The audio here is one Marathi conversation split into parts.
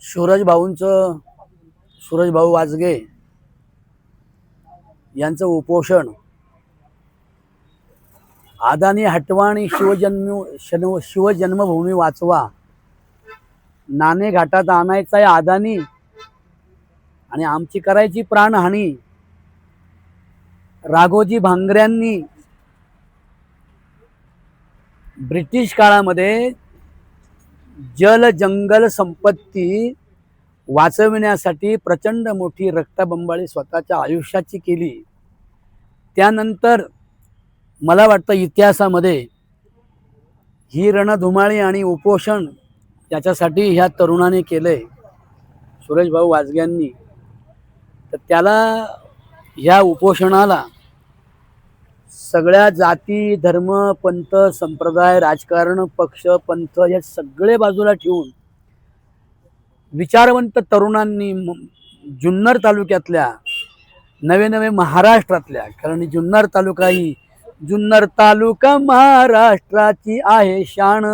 सूरज भाऊ वाजगे यांचं उपोषण अदानी हटवा आणि शिवजन्मभूमी वाचवा, नाणे घाटात आणायचा आहे अदानी आणि आमची करायची प्राणहानी। राघोजी भांगऱ्यांनी ब्रिटिश काळामध्ये जल जंगल संपत्ती वाचविण्यासाठी प्रचंड मोठी रक्तबंबाळी स्वतःच्या आयुष्याची केली। त्यानंतर मला वाटतं इतिहासामध्ये ही रणधुमाळी आणि उपोषण याच्यासाठी ह्या तरुणाने केलंय सुरेश भाऊ वाजग्यांनी। तर त्याला ह्या उपोषणाला सगळ्या जाती धर्म पंथ संप्रदाय राजकारण पक्ष पंथ हे सगळे बाजूला ठेवून विचारवंत तरुणांनी जुन्नर तालुक्यातल्या नवे महाराष्ट्रातल्या, कारण जुन्नर तालुका ही जुन्नर तालुका महाराष्ट्राची आहे शान,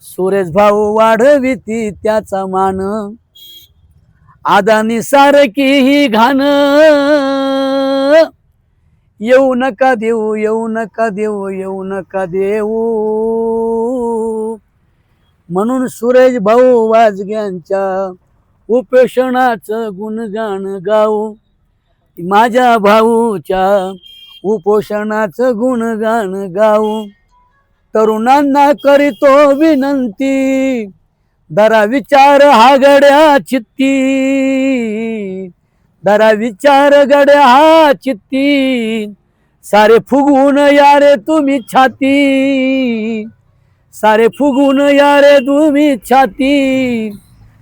सुरेश भाऊ वाढविती त्याचा मान, अदानी सारखी ही घाण येऊ नका देऊ येऊ नका देऊ येऊ नका देऊ। म्हणून सुरेश भाऊ वाजग्यांच्या उपोषणाचं गुणगान गाऊ, माझ्या भाऊच्या उपोषणाचं गुणगान गाऊ। तरुणांना करीतो विनंती, दरा विचार हा गड्या चित्ती, दरा विचार गड्या हा चित्ती, सारे फुगून या रे तुम्ही छाती, सारे फुगून या रे तुम्ही छाती,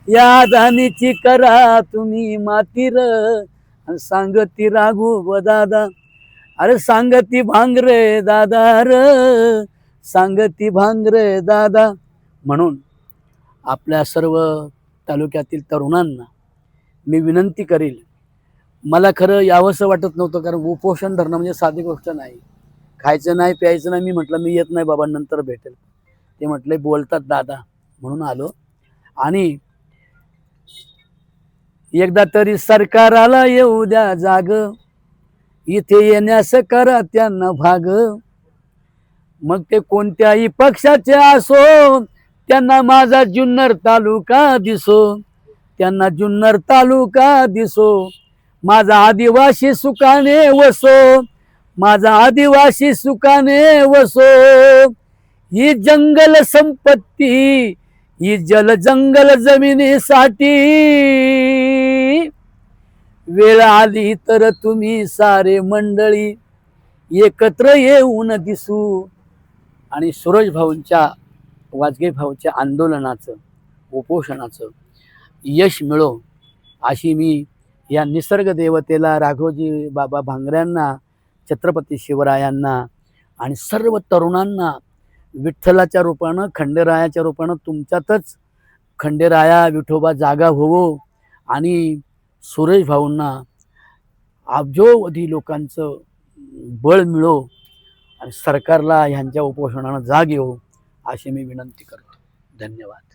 या अदानीची करा तुम्ही मातीर, सांगती राघू दादा, अरे सांगती भांगरे दादा र, सांगती भांगरे दादा। म्हणून आपल्या सर्व तालुक्यातील तरुणांना मी विनंती करेल, मला खरं यावंसं वाटत नव्हतं, कारण उपोषण धरणं म्हणजे साधी गोष्ट नाही। खायचं नाही प्यायचं नाही, मी म्हटलं मी येत नाही बाबा नंतर भेटेल, ते म्हटले बोलतात दादा म्हणून आलो। आणि एकदा तरी सरकाराला येऊ द्या जाग, इथे येण्यास करा त्यांना भाग, मग ते कोणत्याही पक्षाचे असो त्यांना माझा जुन्नर तालुका दिसो, त्यांना जुन्नर तालुका दिसो, माझा आदिवासी सुखाने वसो, माझा आदिवासी सुखाने वसो। ही जंगल संपत्ती ही जल जंगल जमिनीसाठी, वेळ आली तर तुम्ही सारे मंडळी एकत्र येऊन दिसू। आणि सुरेश भाऊंच्या वाजगे भाऊच्या आंदोलनाचं उपोषणाचं यश मिळो अशी मी या निसर्ग देवतेला, राघोजी बाबा भांगऱ्यांना, छत्रपती शिवरायांना आणि सर्व तरुणांना विठ्ठलाच्या रूपानं खंडेरायाच्या रूपानं तुमच्यातच खंडेराया विठोबा जागा होवो आणि सुरेश भाऊंना अब्जोवधी लोकांचं बळ मिळो आणि सरकारला ह्यांच्या उपोषणानं जाग येऊ अशी मी विनंती करतो। धन्यवाद।